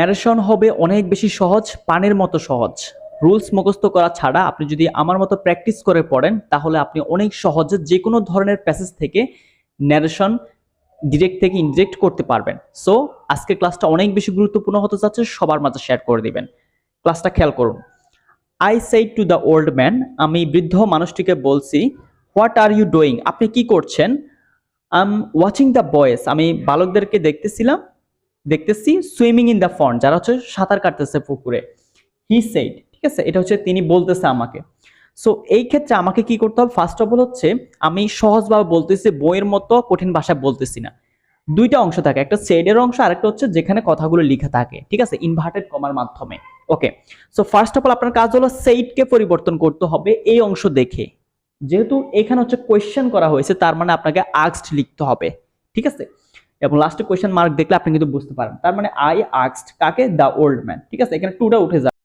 Narration হবে অনেক বেশি সহজ, পানির মতো সহজ। রুলস মুখস্থ করা ছাড়া আপনি যদি আমার মতো প্র্যাকটিস করে পড়েন তাহলে আপনি অনেক সহজে যে কোনো ধরনের প্যাসেজ থেকে ন্যারেশন ডিরেক্ট থেকে ইনডিরেক্ট করতে পারবেন। সো আজকের ক্লাসটা অনেক বেশি গুরুত্বপূর্ণ হতে যাচ্ছে, সবার মাঝে শেয়ার করে দিবেন। ক্লাসটা খেয়াল করুন। I said to the old man, আমি বৃদ্ধ মানুষটিকে বলছি, হোয়াট আর ইউ ডুইং, আপনি কি করছেন? I am watching the boys, আমি বালকদেরকে দেখতেছি সুইমিং ইন দ্য পন্ড, যারা হচ্ছে সাঁতার কাটতেছে পুকুরে। হি সেইড, ঠিক আছে, এটা হচ্ছে তিনি বলতেছে আমাকে। সো এই ক্ষেত্রে আমাকে কি করতে হবে? ফার্স্ট অফ অল হচ্ছে আমি সহজভাবে বলতেছি, বইয়ের মতো কঠিন ভাষায় বলতেছি না। দুইটা অংশ থাকে, একটা সেডের অংশ আর একটা হচ্ছে যেখানে কথাগুলো লেখা থাকে, ঠিক আছে, ইনভার্টেড কমার মাধ্যমে। ওকে, সো ফার্স্ট অফ অল আপনার কাজ হলো সেইডকে পরিবর্তন করতে হবে এই অংশ দেখে। যেহেতু এখানে হচ্ছে কোয়েশ্চেন করা হয়েছে, তার মানে আপনাকে আস্কড লিখতে হবে, ঠিক আছে, এবং লাস্টে কোয়েশ্চেন মার্ক দেখলে আপনি কিন্তু বুঝতে পারেন। তার মানে আই আস্কড কাকে? দ্য ওল্ড ম্যান, ঠিক আছে, এখানে টুটা উঠে যাবে।